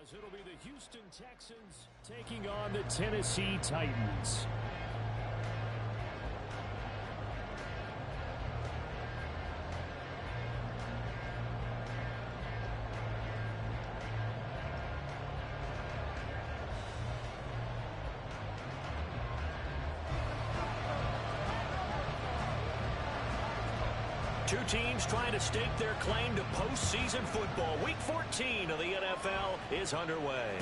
As it'll be the Houston Texans taking on the Tennessee Titans. Two teams trying to stake their claim to postseason football. Week 14 of the NFL is underway.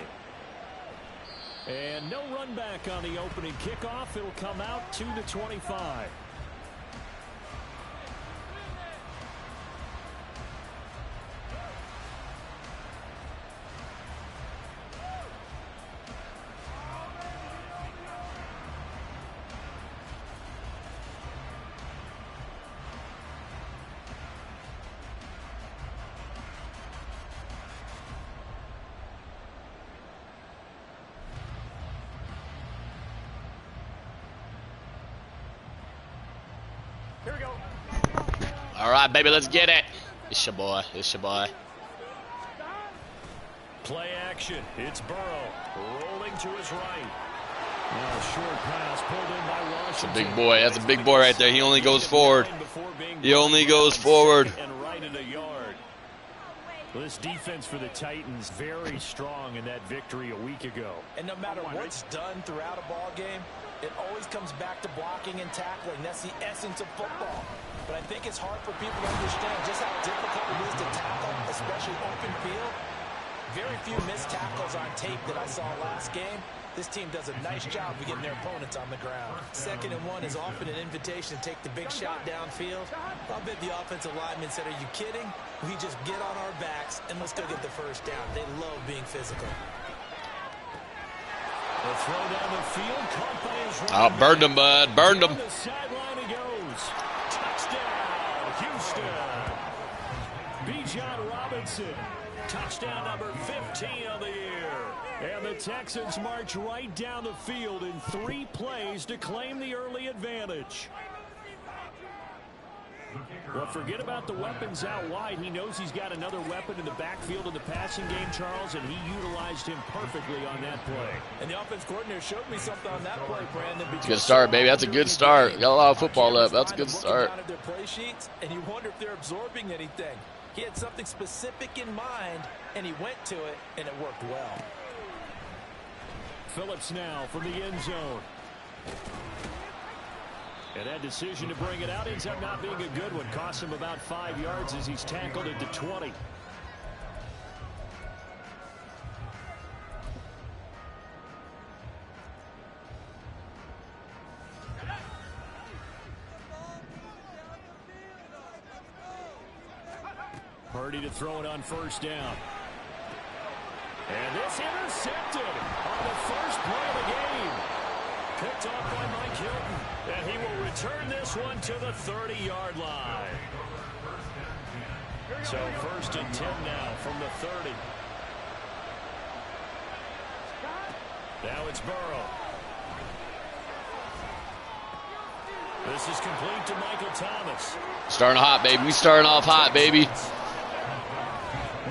And no run back on the opening kickoff. It'll come out to the 25. Here we go. All right, baby, let's get it. It's your boy. It's your boy. Play action. It's Burrow rolling to his right. Now a short pass pulled in by Washington. That's a big boy. That's a big boy right there. He only goes forward. He only goes forward. And right in the yard. Well, this defense for the Titans very strong in that victory a week ago. And no matter what's done throughout a ball game, it always comes back to blocking and tackling. That's the essence of football. But I think it's hard for people to understand just how difficult it is to tackle, especially open field. Very few missed tackles on tape that I saw last game. This team does a nice job of getting their opponents on the ground. 2nd and 1 is often an invitation to take the big shot downfield. I'll bet the offensive linemen said, "Are you kidding? We just get on our backs and let's go get the first down." They love being physical. The throw down the field, caught by his Oh, burned him, bud. Burned him. The sideline he goes. Touchdown, Houston. Bijan Robinson. Touchdown number 15 of the year. And the Texans march right down the field in 3 plays to claim the early advantage. Well, forget about the weapons out wide. He knows he's got another weapon in the backfield in the passing game, Charles, and he utilized him perfectly on that play. And the offense coordinator showed me something on that play, Brandon. It's a good start, baby. That's a good start. Got a lot of football left. That's a good start. Their play sheets, and you wonder if they're absorbing anything. He had something specific in mind, and he went to it, and it worked well. Phillips now from the end zone. And that decision to bring it out ends up not being a good one. Cost him about 5 yards as he's tackled at the 20. Purdy to throw it on 1st down. And this intercepted on the first play of the game. Picked off by Mike Hilton. And he will return this one to the 30-yard line. So 1st and 10 now from the 30. Now it's Burrow. This is complete to Michael Thomas. Starting hot, baby. We starting off hot, baby.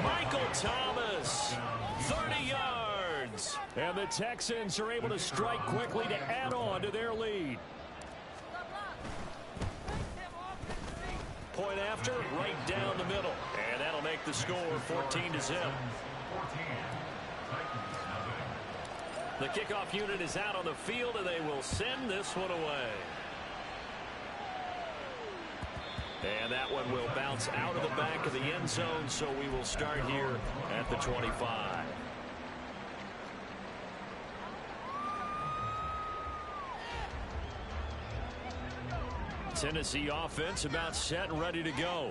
Michael Thomas, 30 yards. And the Texans are able to strike quickly to add on to their lead. Point after, right down the middle. And that'll make the score 14-0. The kickoff unit is out on the field, and they will send this one away. And that one will bounce out of the back of the end zone, so we will start here at the 25. Tennessee offense about set and ready to go.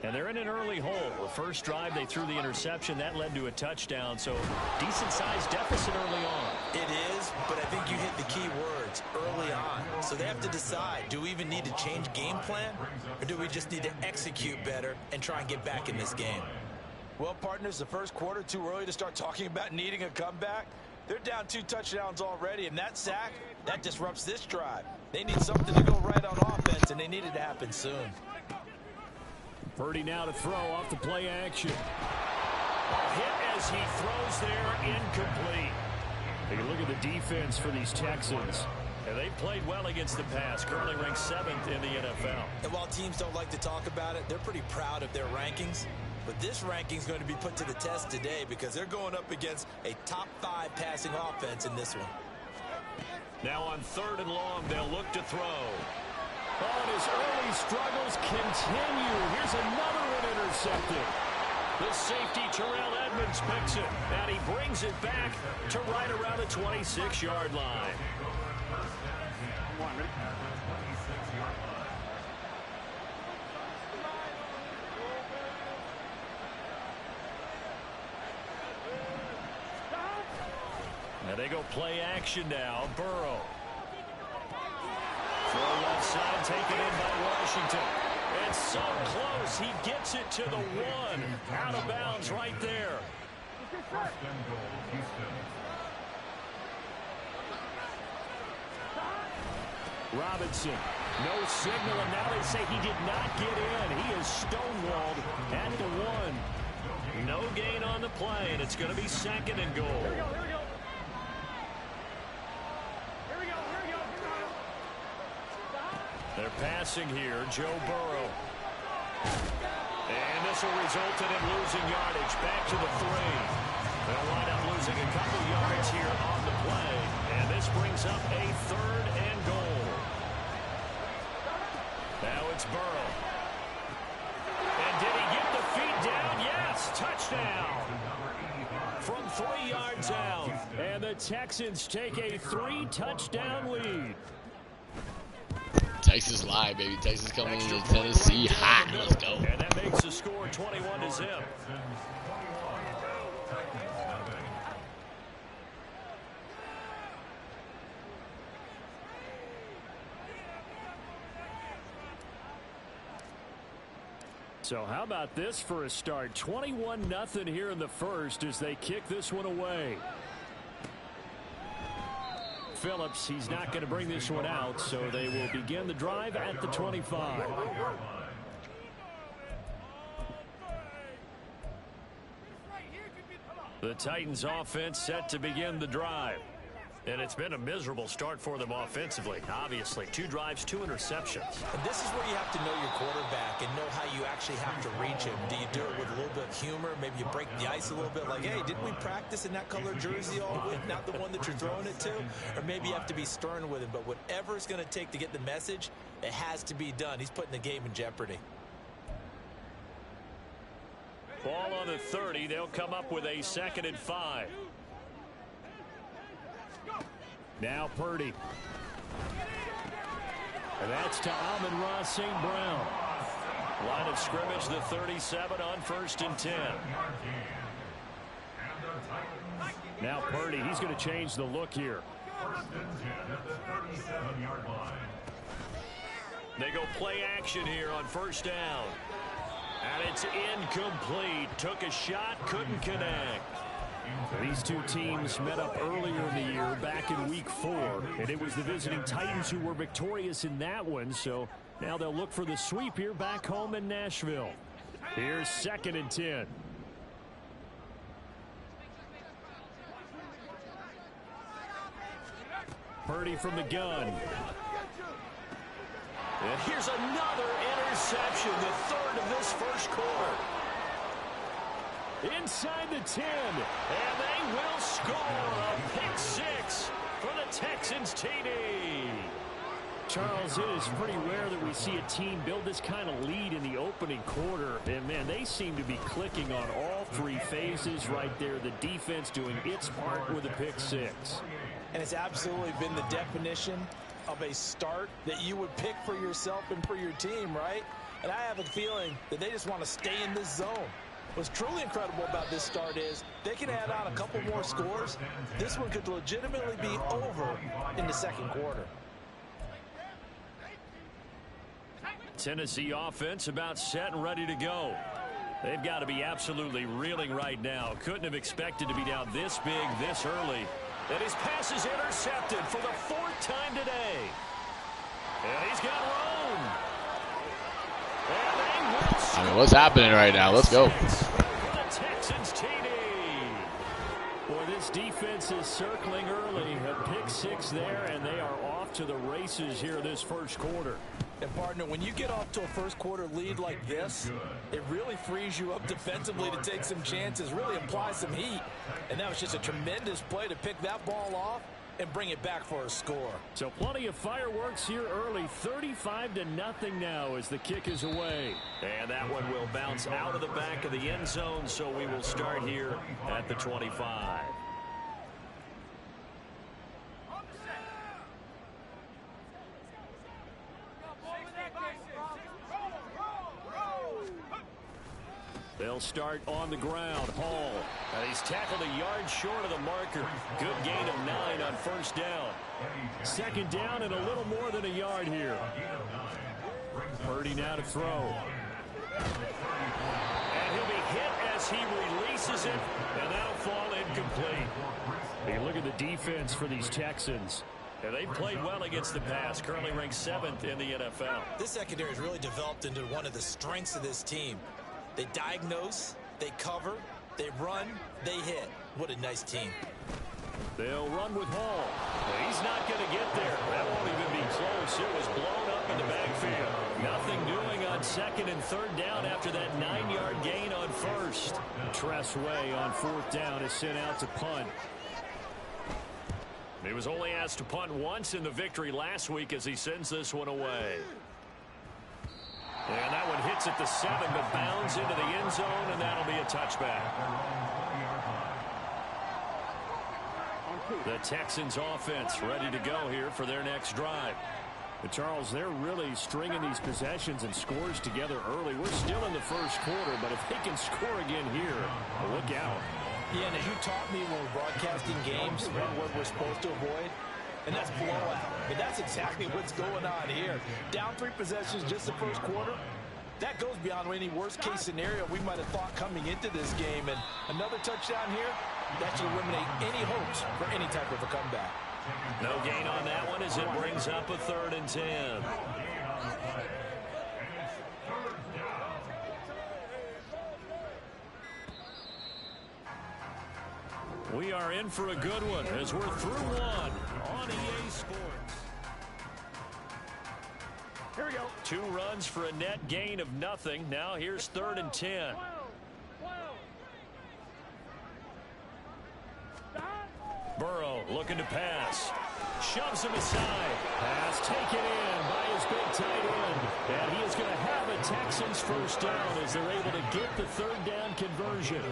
And they're in an early hole. The first drive, they threw the interception. That led to a touchdown, so decent-sized deficit early on. It is, but I think you hit the key words, early on. So they have to decide, do we even need to change game plan, or do we just need to execute better and try and get back in this game? Well, partners, the first quarter, too early to start talking about needing a comeback. They're down 2 touchdowns already, and that sack, that disrupts this drive. They need something to go right on offense, and they need it to happen soon. Purdy now to throw off the play action. A hit as as he throws there, incomplete. Take a look at the defense for these Texans. And they've played well against the pass, currently ranked 7th in the NFL. And while teams don't like to talk about it, they're pretty proud of their rankings. But this ranking is going to be put to the test today because they're going up against a top 5 passing offense in this one. Now on 3rd and long, they'll look to throw. Oh, and his early struggles continue. Here's another one intercepted. The safety, Terrell Edmonds, picks it, and he brings it back to right around the 26-yard line. Now they go play action now. Burrow. Throw left side taken in by Washington. It's so close. He gets it to the 1. Out of bounds right there. Robinson. No signal, and now they say he did not get in. He is stonewalled at the 1. No gain on the play, and it's going to be 2nd and goal. They're passing here, Joe Burrow. And this will result in him losing yardage. Back to the 3. They'll wind up losing a couple yards here on the play. And this brings up a 3rd and goal. Now it's Burrow. And did he get the feet down? Yes, touchdown. From 3 yards out. And the Texans take a 3-touchdown lead. Texas live, baby. Texas coming into Tennessee hot. Let's go. And that makes the score 21-0. So how about this for a start? 21-0 here in the first as they kick this one away. Phillips, he's not going to bring this one out, so they will begin the drive at the 25. The Titans offense set to begin the drive. And it's been a miserable start for them offensively. Obviously, 2 drives, 2 interceptions. And this is where you have to know your quarterback and know how you actually have to reach him. Do you do it with a little bit of humor? Maybe you break the ice a little bit like, hey, didn't we practice in that color jersey all week? Not the one that you're throwing it to? Or maybe you have to be stern with him. But whatever it's going to take to get the message, it has to be done. He's putting the game in jeopardy. Ball on the 30. They'll come up with a 2nd and 5. Now Purdy. And that's to Amon-Ra St. Brown. Line of scrimmage, the 37 on 1st and 10. Now Purdy, he's going to change the look here. They go play action here on 1st down. And it's incomplete. Took a shot, couldn't connect. These two teams met up earlier in the year, back in week 4, and it was the visiting Titans who were victorious in that one, so now they'll look for the sweep here back home in Nashville. Here's 2nd and 10. Purdy from the gun. And here's another interception, the 3rd of this first quarter. Inside the 10, and they will score a pick 6 for the Texans TD. Charles, it is pretty rare that we see a team build this kind of lead in the opening quarter. And, man, they seem to be clicking on all 3 phases right there. The defense doing its part with a pick 6. And it's absolutely been the definition of a start that you would pick for yourself and for your team, right? And I have a feeling that they just want to stay in this zone. What's truly incredible about this start is they can add on a couple more scores. This one could legitimately be over in the 2nd quarter. Tennessee offense about set and ready to go. They've got to be absolutely reeling right now. Couldn't have expected to be down this big this early. And his pass is intercepted for the 4th time today. And he's got room. I mean, what's happening right now? Let's go. The Texans TD. Boy, this defense is circling early. A pick six there, and they are off to the races here this first quarter. And, partner, when you get off to a first-quarter lead like this, it really frees you up defensively to take some chances, really apply some heat. And that was just a tremendous play to pick that ball off and bring it back for a score. So plenty of fireworks here early. 35-0 now as the kick is away. And that one will bounce out of the back of the end zone, so we will start here at the 25. They'll start on the ground. Hall. He's tackled a yard short of the marker. Good gain of 9 on first down. Second down and a little more than a yard here. Purdy now to throw. And he'll be hit as he releases it, and that'll fall incomplete. Hey, look at the defense for these Texans. And they played well against the pass, currently ranked 7th in the NFL. This secondary has really developed into one of the strengths of this team. They diagnose, they cover, they run, they hit. What a nice team. They'll run with Hall. He's not going to get there. That won't even be close. It was blown up in the backfield. Nothing doing on second and third down after that 9-yard gain on first. Tressway on fourth down is sent out to punt. He was only asked to punt once in the victory last week as he sends this one away. And that one hits at the 7, but bounds into the end zone, and that'll be a touchback. The Texans offense ready to go here for their next drive. But Charles, they're really stringing these possessions and scores together early. We're still in the first quarter, but if they can score again here, look out. Yeah, and as you taught me when we're broadcasting games, one word we're supposed to avoid, and that's blowout. But that's exactly what's going on here. Down 3 possessions just the first quarter. That goes beyond any worst-case scenario we might have thought coming into this game. And another touchdown here, that should eliminate any hopes for any type of a comeback. No gain on that one as it brings up a 3rd and 10. We are in for a good one as we're through one on EA Sports. Here we go. 2 runs for a net gain of nothing. Now here's 3rd and 10. Burrow looking to pass. Shoves him aside. Pass taken in by his big tight end. And he is going to have a Texans first down as they're able to get the 3rd down conversion.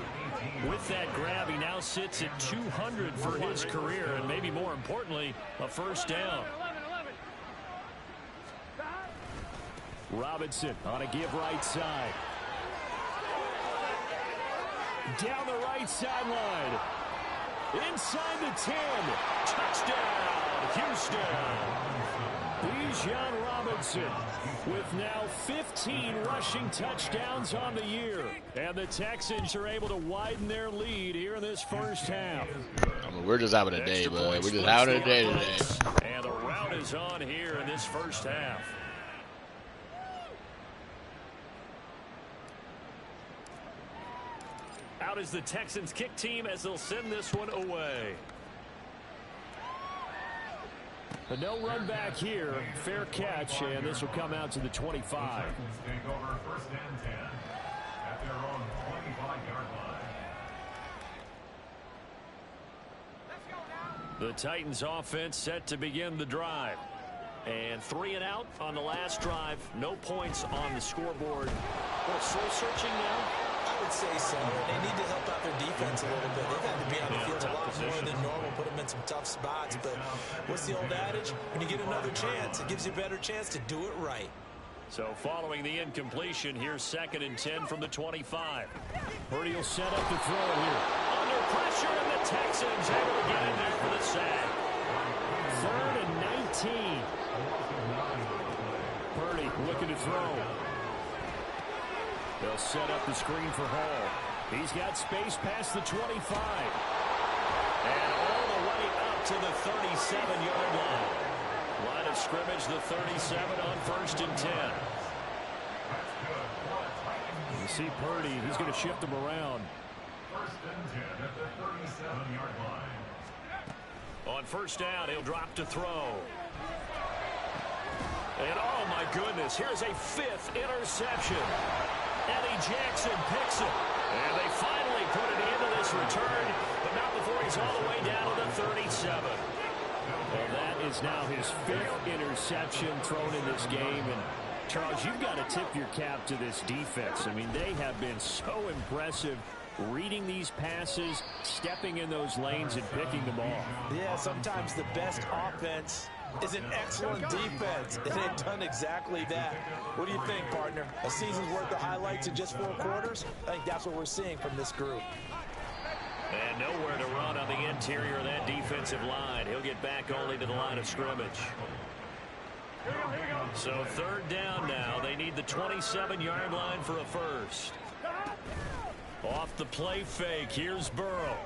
With that grab, he now sits at 200 for his career, and maybe more importantly, a first down. Robinson on a give right side. Down the right sideline. Inside the 10. Touchdown, Houston. Bijan Robinson with now 15 rushing touchdowns on the year. And the Texans are able to widen their lead here in this first half. I mean, we're just having a day, bud. We're just having a day today. And the rout is on here in this first half. Out is the Texans kick team as they'll send this one away. But no run back here. Fair catch, and this will come out to the 25. The Titans offense set to begin the drive. And 3 and out on the last drive. No points on the scoreboard. Well, soul searching now? I would say so. They need to help out their defense a little bit. They've had to be on the field a lot more than normal, put them in some tough spots. But what's the old adage? When you get another chance, it gives you a better chance to do it right. So following the incompletion, here's 2nd and 10 from the 25. Purdy will set up the throw here. Under pressure, and the Texans able to get in there for the sack. 3rd and 19. Purdy looking to throw. They'll set up the screen for Hall. He's got space past the 25. And all the way up to the 37-yard line. Line of scrimmage, the 37 on 1st and 10. You see Purdy, he's going to shift him around. 1st and 10 at the 37-yard line. On first down, he'll drop to throw. And oh my goodness, here's a 5th interception. Eddie Jackson picks it. And they finally put it into this return, but not before he's all the way down to the 37. Well, that is now his 5th interception thrown in this game. And Charles, you've got to tip your cap to this defense. I mean, they have been so impressive reading these passes, stepping in those lanes, and picking them off. Yeah, sometimes the best offense is an excellent defense, and they've done exactly that. What do you think, partner? A season's worth of highlights in just 4 quarters? I think that's what we're seeing from this group. And nowhere to run on the interior of that defensive line. He'll get back only to the line of scrimmage. So 3rd down now. They need the 27-yard line for a first. Off the play fake, here's Burrow.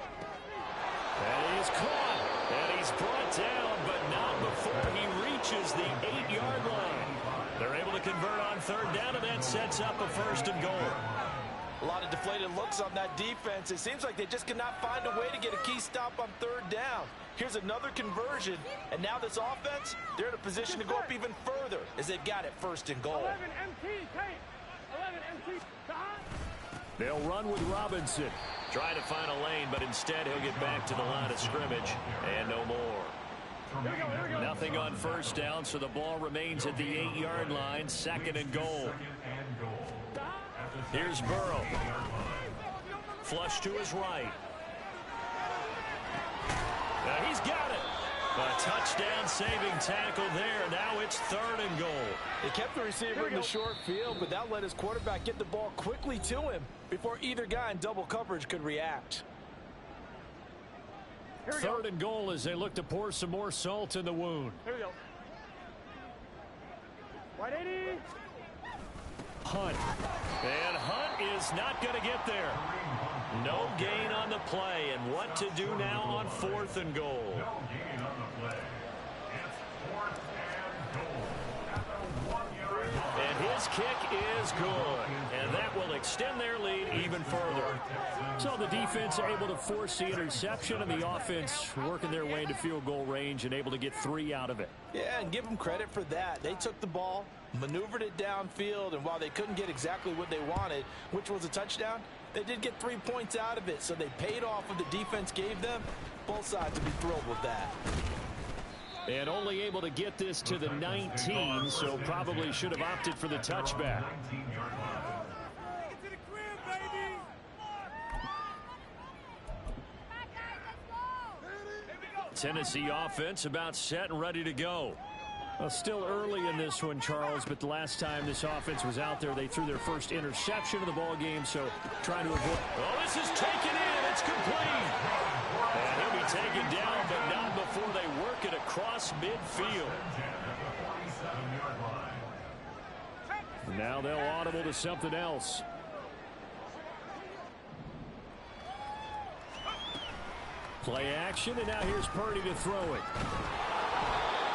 And he's caught. And he's brought down, but not before he reaches the 8-yard line. They're able to convert on 3rd down, and that sets up a 1st and goal. A lot of deflated looks on that defense. It seems like they just cannot find a way to get a key stop on 3rd down. Here's another conversion, and now this offense, they're in a position to go up even further as they've got it 1st and goal. 11 MT, take. 11 MT, They'll run with Robinson. Try to find a lane, but instead he'll get back to the line of scrimmage, and no more. Here we go. Nothing on 1st down, so the ball remains at the 8-yard line, 2nd and goal. Here's Burrow. Flush to his right. Now he's got it. A touchdown saving tackle there. Now it's 3rd and goal. They kept the receiver in the short field, but that let his quarterback get the ball quickly to him before either guy in double coverage could react. 3rd and goal as they look to pour some more salt in the wound. Here we go. 180. Hunt. And Hunt is not going to get there. No gain on the play. And what to do now on 4th and goal? And his kick is good. And that will extend their lead even further. So the defense able to force the interception, and the offense working their way into field goal range and able to get 3 out of it. Yeah, and give them credit for that. They took the ball, maneuvered it downfield, and while they couldn't get exactly what they wanted, which was a touchdown, they did get 3 points out of it. So they paid off what the defense gave them. Both sides to be thrilled with that. And only able to get this to the 19, so probably should have opted for the touchback. Tennessee offense about set and ready to go. Well, still early in this one, Charles, but the last time this offense was out there, they threw their first interception of the ball game, so trying to avoid. Oh, this is taken in. It's complete. And he'll be taken down, but not before they work it across midfield. Now they'll audible to something else. Play action, and now here's Purdy to throw it.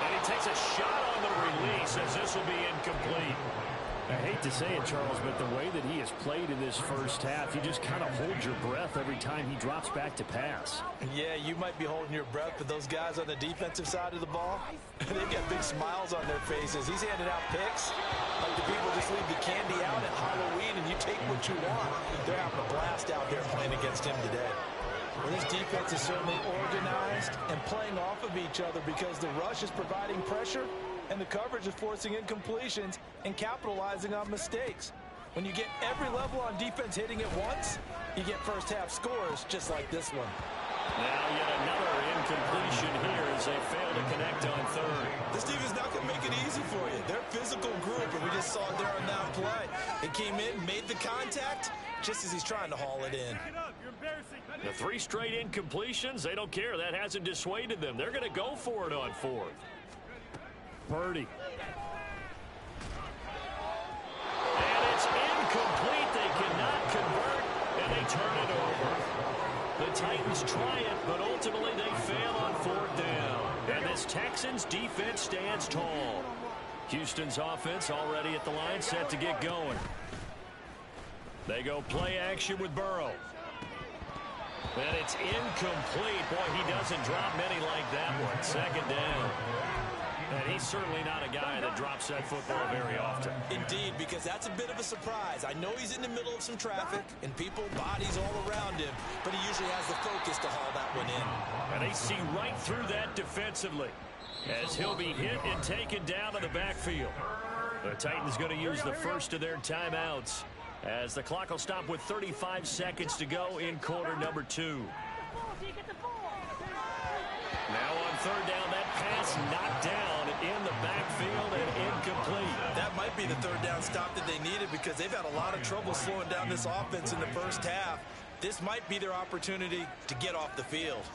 And he takes a shot on the release as this will be incomplete. I hate to say it, Charles, but the way that he has played in this first half, you just kind of hold your breath every time he drops back to pass. Yeah, you might be holding your breath, but those guys on the defensive side of the ball, they've got big smiles on their faces. He's handing out picks like the people just leave the candy out at Halloween and you take what you want. They're having a blast out there playing against him today. Well, this defense is certainly organized and playing off of each other because the rush is providing pressure and the coverage is forcing incompletions and capitalizing on mistakes. When you get every level on defense hitting at once, you get first half scores just like this one. Now yet another incompletion here as they fail to connect on 3rd. This defense not going to make it easy for you. They're a physical group, and we just saw it there on that play. It came in, made the contact, just as he's trying to haul it in. The 3 straight incompletions, they don't care. That hasn't dissuaded them. They're going to go for it on 4th. Purdy. And it's incomplete. They cannot convert, and they turn it over. The Titans try it, but ultimately they fail on 4th down. And this Texans defense stands tall. Houston's offense already at the line, set to get going. They go play action with Burrow. And it's incomplete. Boy, he doesn't drop many like that one. Second down. And he's certainly not a guy that drops that football very often. Indeed, because that's a bit of a surprise. I know he's in the middle of some traffic and people, bodies all around him, but he usually has the focus to haul that one in. And they see right through that defensively as he'll be hit and taken down in the backfield. The Titans going to use the first of their timeouts as the clock will stop with 35 seconds to go in quarter number 2. Now on third down, that pass knocked down in the backfield and incomplete. That might be the third down stop that they needed because they've had a lot of trouble slowing down this offense in the first half. This might be their opportunity to get off the field.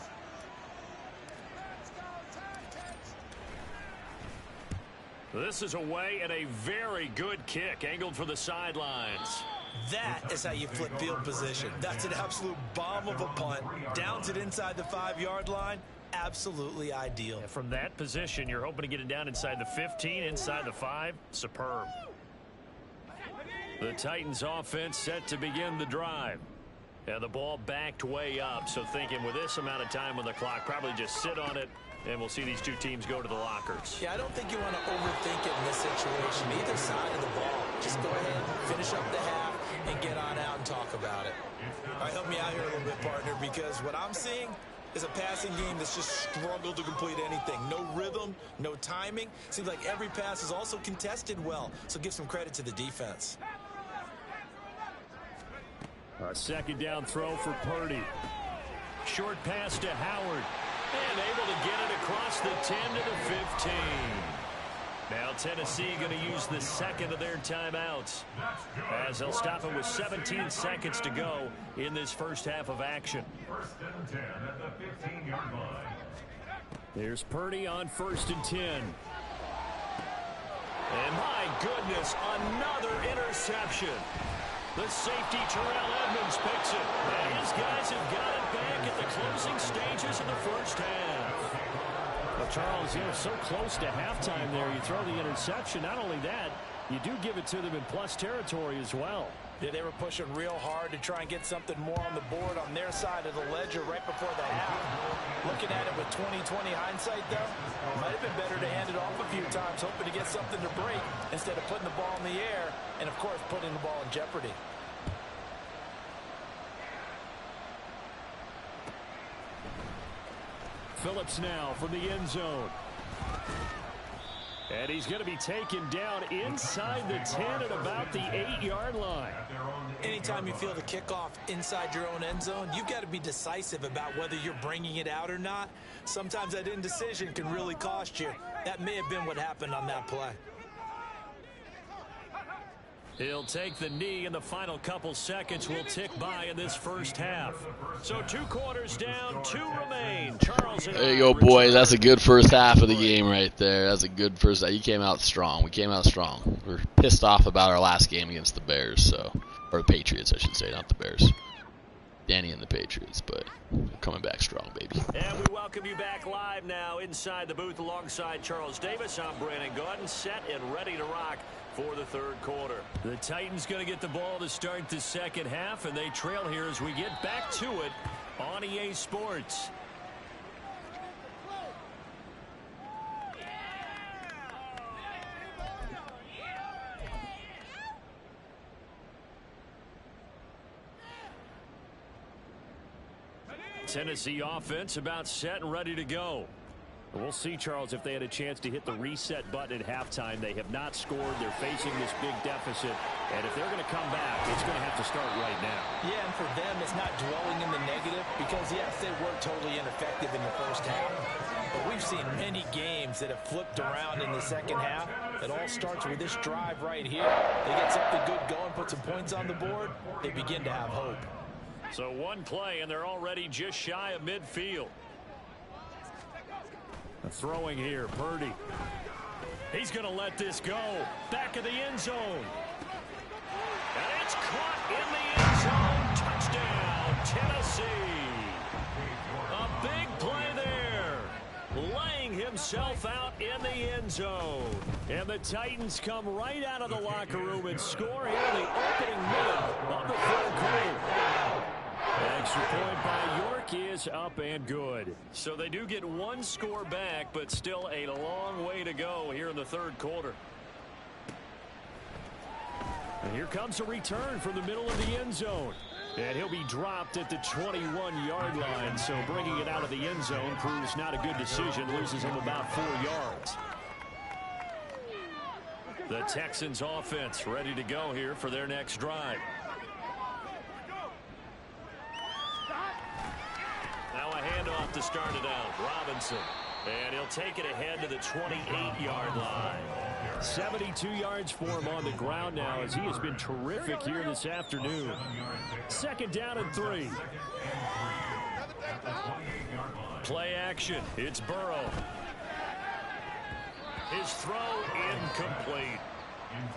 This is away and a very good kick angled for the sidelines. That is how you flip field position. That's an absolute bomb of a punt. Downs it inside the 5-yard line. Absolutely ideal. And from that position, you're hoping to get it down inside the 15, inside the 5. Superb. The Titans offense set to begin the drive. And the ball backed way up. So thinking with this amount of time on the clock, probably just sit on it. And we'll see these two teams go to the lockers. Yeah, I don't think you want to overthink it in this situation. Either side of the ball. Just go ahead, finish up the half, and get on out and talk about it. All right, help me out here a little bit, partner, because what I'm seeing is a passing game that's just struggled to complete anything. No rhythm, no timing. Seems like every pass is also contested well, so give some credit to the defense. A second down throw for Purdy. Short pass to Howard. And able to get it across the 10 to the 15. Now Tennessee going to use the second of their timeouts as they'll stop it with 17 seconds to go in this first half of action. First and 10 at the 15-yard line. There's Purdy on first and 10. And my goodness, another interception. The safety, Terrell Edmonds, picks it. And his guys have got it back at the closing stages of the first half. Well, Charles, so close to halftime there. You throw the interception. Not only that, you do give it to them in plus territory as well. Yeah, they were pushing real hard to try and get something more on the board on their side of the ledger right before the half. Looking at it with 20/20 hindsight, though, it might have been better to hand it off a few times, hoping to get something to break instead of putting the ball in the air and, of course, putting the ball in jeopardy. Phillips now from the end zone. And he's going to be taken down inside the 10 at about the 8-yard line. Anytime you feel the kickoff inside your own end zone, you've got to be decisive about whether you're bringing it out or not. Sometimes that indecision can really cost you. That may have been what happened on that play. He'll take the knee, and the final couple seconds will tick by in this first half. So 2 quarters down, 2 remain. Charles. There you go, boys. That's a good first half of the game right there. That's a good first half. You came out strong. We came out strong. We're pissed off about our last game against the Bears, or the Patriots, I should say, not the Bears. Danny and the Patriots, but we're coming back strong, baby. And we welcome you back live now inside the booth alongside Charles Davis. I'm Brandon Gaudin, set and ready to rock for the third quarter. The Titans going to get the ball to start the second half, and they trail here as we get back to it on EA Sports. Tennessee offense about set and ready to go. We'll see, Charles, if they had a chance to hit the reset button at halftime. They have not scored. They're facing this big deficit. And if they're going to come back, it's going to have to start right now. Yeah, and for them, it's not dwelling in the negative because, yes, they were totally ineffective in the first half. But we've seen many games that have flipped around in the second half. It all starts with this drive right here. They get something good going, put some points on the board, they begin to have hope. So one play, and they're already just shy of midfield. Throwing here, Purdy. He's going to let this go. Back of the end zone. And it's caught in the end zone. Touchdown, Tennessee. A big play there. Laying himself out in the end zone. And the Titans come right out of the locker room and score here in the opening minute of the third quarter. Extra point by York is up and good. So they do get one score back, but still a long way to go here in the third quarter. And here comes a return from the middle of the end zone. And he'll be dropped at the 21-yard line. So bringing it out of the end zone proves not a good decision. Loses him about 4 yards. The Texans offense ready to go here for their next drive. Now a handoff to start it out. Robinson. And he'll take it ahead to the 28-yard line. 72 yards for him on the ground now as he has been terrific here this afternoon. Second down and 3. Play action. It's Burrow. His throw incomplete.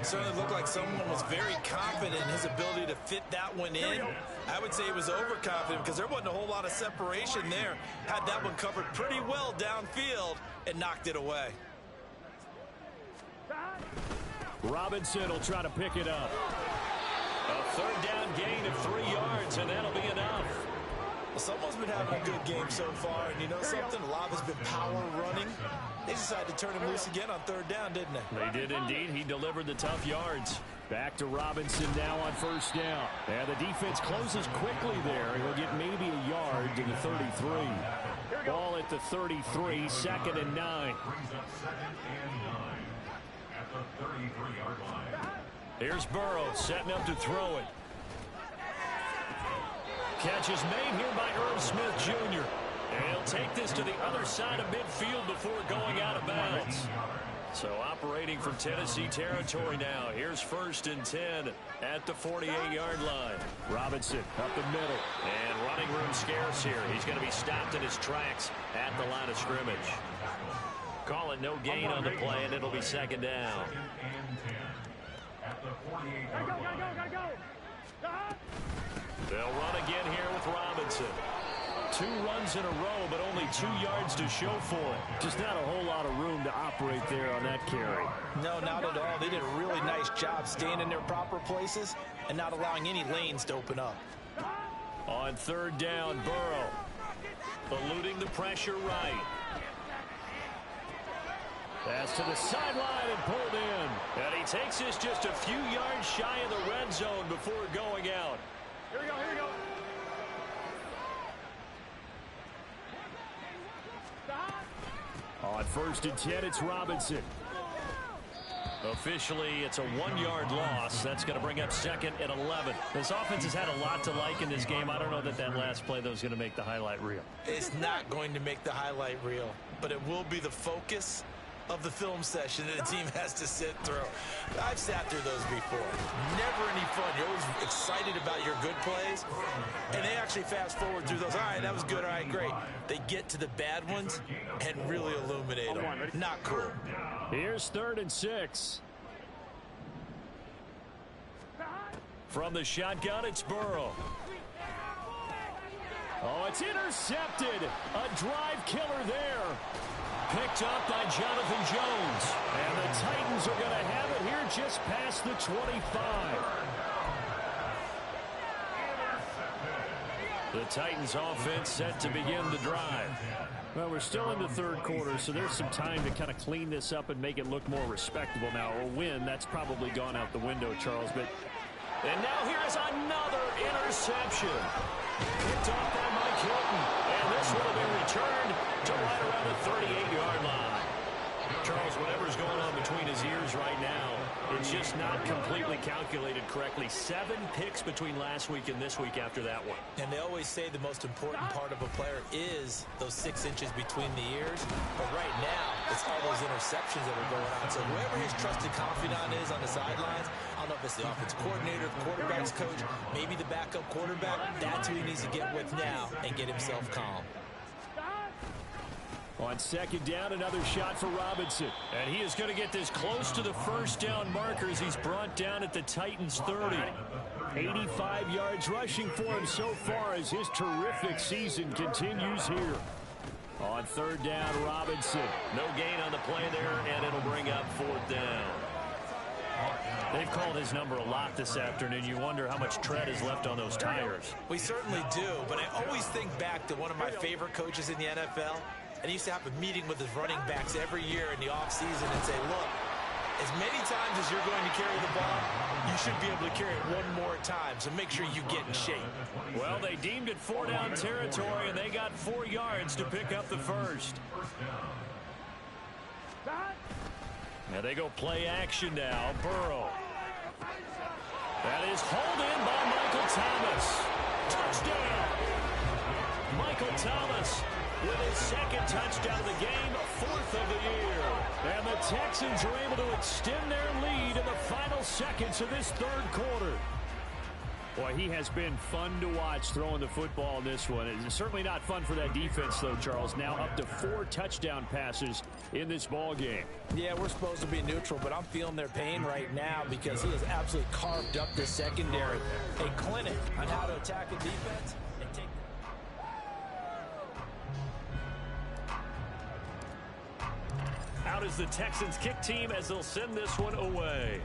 Certainly looked like someone was very confident in his ability to fit that one in. I would say he was overconfident because there wasn't a whole lot of separation there. Had that one covered pretty well downfield and knocked it away. Robinson will try to pick it up. A third down gain of 3 yards, and that'll be enough. Well, someone's been having a good game so far, and you know something? A lot has been power running. They decided to turn him loose again on third down, didn't they? They did indeed. He delivered the tough yards. Back to Robinson now on first down. And the defense closes quickly there. He'll get maybe a yard to the 33. Ball at the 33, 2nd and 9. Here's Burrow setting up to throw it. Catch is made here by Irv Smith Jr. And he'll take this to the other side of midfield before going out of bounds. So operating from Tennessee territory now. Here's 1st and 10 at the 48-yard line. Robinson up the middle. And running room scarce here. He's going to be stopped in his tracks at the line of scrimmage. Call it no gain on the play, and it'll be 2nd down. They'll run again here with Robinson. 2 runs in a row, but only 2 yards to show for it. Just not a whole lot of room to operate there on that carry. No, not at all. They did a really nice job staying in their proper places and not allowing any lanes to open up. On 3rd down, Burrow eluding the pressure right. Pass to the sideline and pulled in. And he takes this just a few yards shy of the red zone before going out. Here we go, here we go. On 1st and 10, it's Robinson. Officially, it's a 1-yard loss. That's going to bring up 2nd and 11. This offense has had a lot to like in this game. I don't know that that last play, though, is going to make the highlight reel. It's not going to make the highlight reel, but it will be the focus of the film session that the team has to sit through. I've sat through those before. Never any fun. You're always excited about your good plays, and they actually fast forward through those. All right, that was good. All right, great. They get to the bad ones and really illuminate them. Not cool. Here's 3rd and 6. From the shotgun, it's Burrow. Oh, it's intercepted. A drive killer there. Picked up by Jonathan Jones. And the Titans are going to have it here just past the 25. The Titans offense set to begin the drive. Well, we're still in the 3rd quarter, so there's some time to kind of clean this up and make it look more respectable now. A win, that's probably gone out the window, Charles. And now here is another interception. Picked off by Mike Hilton. And this will be returned to right around the 38-yard line. Charles, whatever's going on between his ears right now, it's just not completely calculated correctly. 7 picks between last week and this week after that one. And they always say the most important part of a player is those 6 inches between the ears. But right now, it's all those interceptions that are going on. So whoever his trusted confidant is on the sidelines, I don't know if it's the offense coordinator, the quarterback's coach, maybe the backup quarterback, that's who he needs to get with now and get himself calm. On 2nd down, another shot for Robinson. And he is going to get this close to the 1st down markers. He's brought down at the Titans' 30. 85 yards rushing for him so far as his terrific season continues here. On 3rd down, Robinson. No gain on the play there, and it'll bring up 4th down. They've called his number a lot this afternoon. You wonder how much tread is left on those tires. We certainly do, but I always think back to one of my favorite coaches in the NFL, and he used to have a meeting with his running backs every year in the offseason and say, look, as many times as you're going to carry the ball, you should be able to carry it one more time, so make sure you get in shape. Well, they deemed it 4-down territory, and they got 4 yards to pick up the first. Now they go play action now. Burrow. That is hauled in by Michael Thomas. Touchdown! Michael Thomas with his second touchdown of the game, 4th of the year. And the Texans are able to extend their lead in the final seconds of this 3rd quarter. Boy, he has been fun to watch throwing the football in this one. It's certainly not fun for that defense, though, Charles. Now up to 4 touchdown passes in this ball game. Yeah, we're supposed to be neutral, but I'm feeling their pain right now because he has absolutely carved up the secondary. A clinic on how to attack a defense and take. Out is the Texans kick team as they'll send this one away.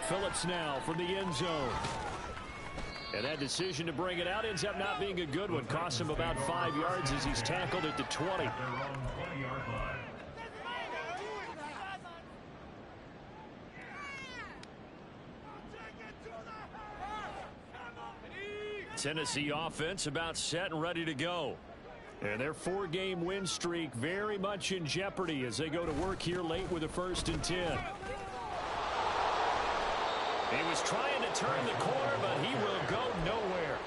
Phillips now from the end zone. And that decision to bring it out ends up not being a good one. Costs him about 5 yards as he's tackled at the 20. Tennessee offense about set and ready to go. And their 4-game win streak very much in jeopardy as they go to work here late with a 1st and 10. He was trying to turn the corner, but he will go nowhere.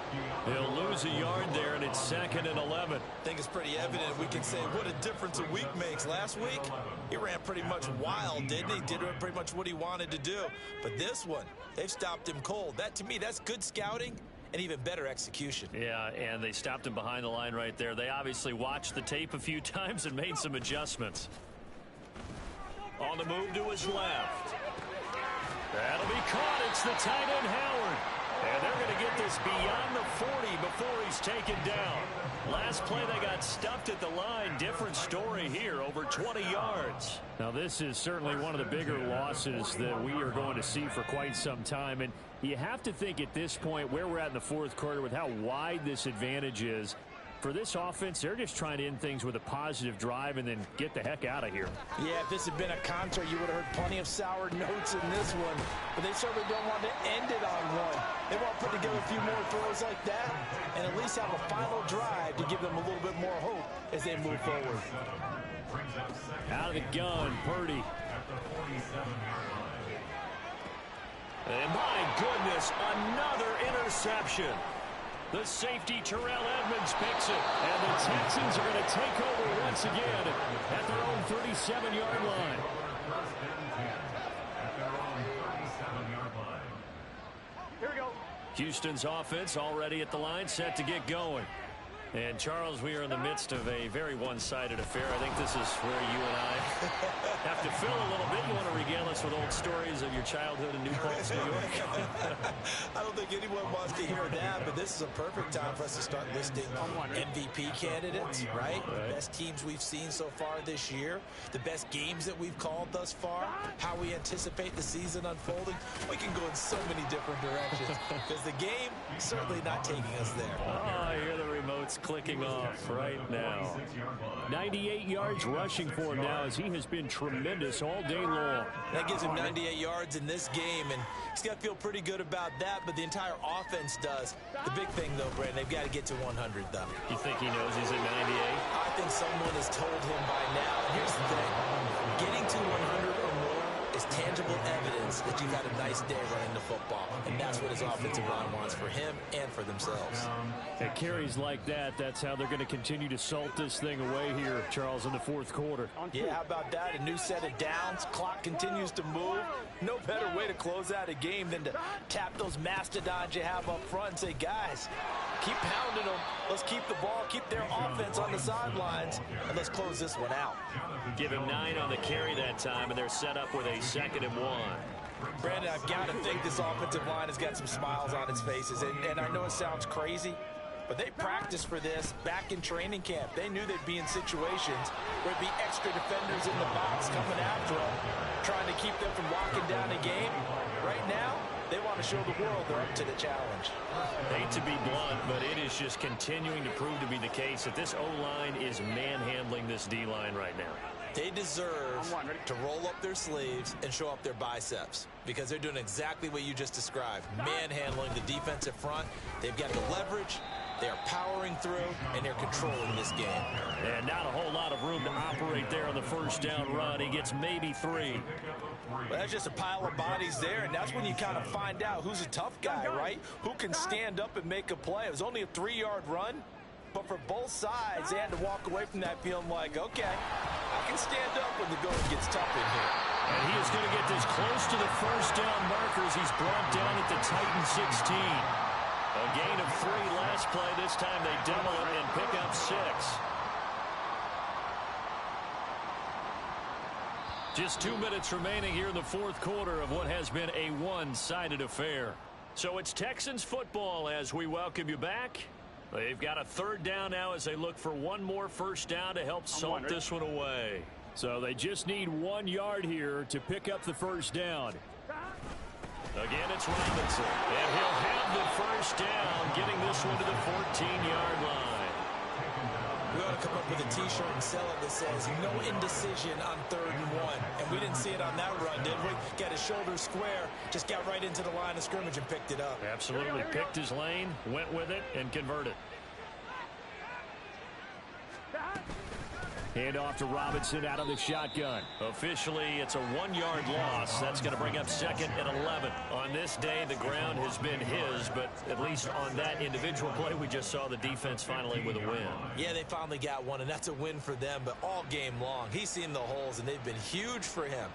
He'll lose a yard there, and it's 2nd and 11. I think it's pretty evident. We can say what a difference a week makes. Last week, he ran pretty much wild, didn't he? Did pretty much what he wanted to do. But this one, they've stopped him cold. That, to me, that's good scouting and even better execution. Yeah, and they stopped him behind the line right there. They obviously watched the tape a few times and made some adjustments. On the move to his left. That'll be caught. It's the tight end, Howard. And they're going to get this beyond the 40 before he's taken down. Last play, they got stuffed at the line. Different story here, over 20 yards. Now, this is certainly one of the bigger losses that we are going to see for quite some time. And you have to think at this point where we're at in the 4th quarter with how wide this advantage is. For this offense, they're just trying to end things with a positive drive and then get the heck out of here. Yeah, if this had been a concert, you would have heard plenty of sour notes in this one. But they certainly don't want to end it on one. They want to put together a few more throws like that and at least have a final drive to give them a little bit more hope as they move forward. Out of the gun, Purdy. And my goodness, another interception. The safety, Terrell Edmonds, picks it. And the Texans are going to take over once again at their own 37-yard line. Here we go. Houston's offense already at the line, set to get going. And, Charles, we are in the midst of a very one-sided affair. I think this is where you and I have to fill a little bit. You want to regale us with old stories of your childhood in New Paltz, New York? I don't think anyone wants to hear that, but this is a perfect time for us to start listing MVP candidates, right? The best teams we've seen so far this year, the best games that we've called thus far, how we anticipate the season unfolding. We can go in so many different directions because the game is certainly not taking us there. Oh, I hear the remote's clicking off right now. 98 yards rushing for him now as he has been tremendous all day long. That gives him 98 yards in this game, and he's got to feel pretty good about that, but the entire offense does. The big thing, though, Brandon, they've got to get to 100, though. You think he knows he's at 98? I think someone has told him by now. And here's the thing. Getting to 100 or more is tangible evidence that you've had a nice day running the football, and that's what his offensive line wants for him and for themselves. At carries like that, that's how they're going to continue to salt this thing away here, Charles, in the 4th quarter. Yeah, how about that? A new set of downs. Clock continues to move. No better way to close out a game than to tap those mastodons you have up front and say, guys, keep pounding them. Let's keep the ball, keep their offense on the sidelines, and let's close this one out. Give him 9 on the carry that time, and they're set up with a 2nd and 1. Brandon, I've got to think this offensive line has got some smiles on its faces, and I know it sounds crazy, But they practiced for this back in training camp. They knew they'd be in situations where there'd be extra defenders in the box coming after them, trying to keep them from locking down a game. Right now, they want to show the world they're up to the challenge. Hate to be blunt, but it is just continuing to prove to be the case that this O-line is manhandling this D-line right now. They deserve to roll up their sleeves and show up their biceps because they're doing exactly what you just described, manhandling the defensive front. They've got the leverage, they're powering through, and they're controlling this game. And not a whole lot of room to operate there on the first down run. He gets maybe 3. Well, that's just a pile of bodies there, and that's when you kind of find out who's a tough guy, right? Who can stand up and make a play. It was only a 3-yard run, but for both sides, they had to walk away from that feeling like, okay, I can stand up when the going gets tough in here. And he is going to get this close to the first down markers. He's brought down at the Titan 16. A gain of 3 last play. This time they double it and pick up 6. Just 2 minutes remaining here in the fourth quarter of what has been a one-sided affair. So it's Texans football as we welcome you back. They've got a 3rd down now as they look for one more first down to help salt this one away. So they just need 1 yard here to pick up the first down. Again, it's Robinson. And he'll have the first down, getting this one to the 14-yard line. We ought to come up with a T-shirt and sell it that says, no indecision on 3rd and 1. And we didn't see it on that run, did we? Got his shoulders square, just got right into the line of scrimmage and picked it up. Absolutely. Picked his lane, went with it, and converted. Hand off to Robinson out of the shotgun. Officially, it's a 1-yard loss. That's going to bring up 2nd and 11. On this day, the ground has been his, but at least on that individual play, we just saw the defense finally with a win. Yeah, they finally got one, and that's a win for them, but all game long, he's seen the holes, and they've been huge for him.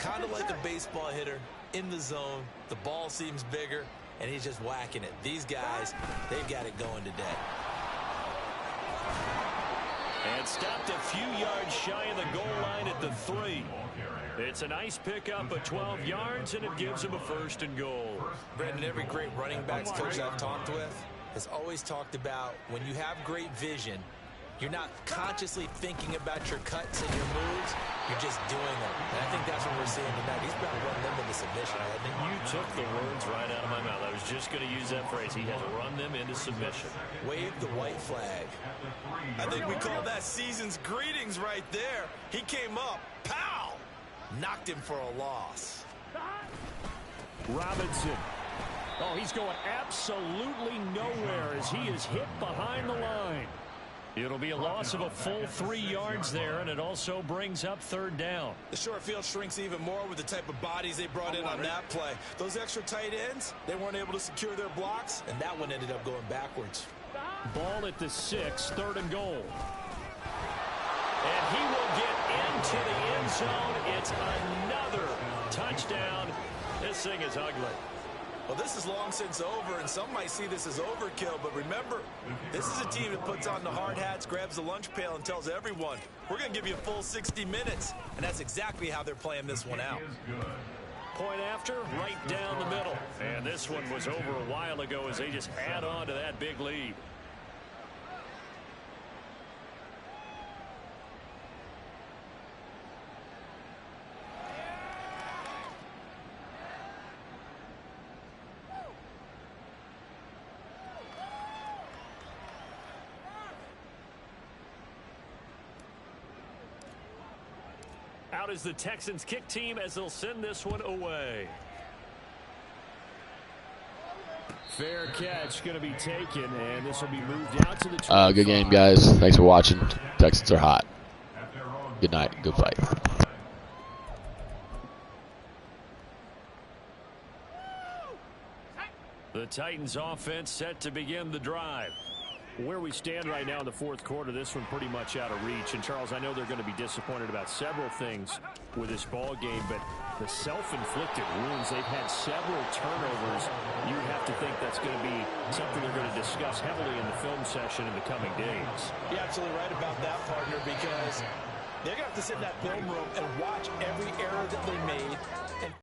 Kind of like a baseball hitter in the zone. The ball seems bigger, and he's just whacking it. These guys, they've got it going today. And stopped a few yards shy of the goal line at the 3. It's a nice pickup of 12 yards, and it gives him a 1st and goal. Brandon, every great running backs coach I've talked with has always talked about when you have great vision, you're not consciously thinking about your cuts and your moves. You're just doing them. And I think that's what we're seeing tonight. He's about to run them into submission, hasn't he? You took the words right out of my mouth. I was just going to use that phrase. He has run them into submission. Wave the white flag. I think we call that season's greetings right there. He came up, pow! Knocked him for a loss. Robinson. Oh, he's going absolutely nowhere as he is hit behind the line. It'll be a loss of a full 3 yards there, and it also brings up 3rd down. The short field shrinks even more with the type of bodies they brought in on that play. Those extra tight ends, they weren't able to secure their blocks, and that one ended up going backwards. Ball at the 6, 3rd and goal. And he will get into the end zone. It's another touchdown. This thing is ugly. Well, this is long since over, and some might see this as overkill, but remember, this is a team that puts on the hard hats, grabs the lunch pail, and tells everyone, we're going to give you a full 60 minutes, and that's exactly how they're playing this one out. Point after, right down the middle. And this one was over a while ago as they just add on to that big lead. Out is the Texans kick team as they'll send this one away. Fair catch going to be taken, and this will be moved out to the 25. Good game, guys. Thanks for watching. Texans are hot. Good night. Good fight. The Titans offense set to begin the drive. Where we stand right now in the fourth quarter, this one pretty much out of reach. And, Charles, I know they're going to be disappointed about several things with this ball game, but the self-inflicted wounds, they've had several turnovers. You have to think that's going to be something they're going to discuss heavily in the film session in the coming days. You're absolutely right about that, partner, because they're going to have to sit in that film room and watch every error that they made and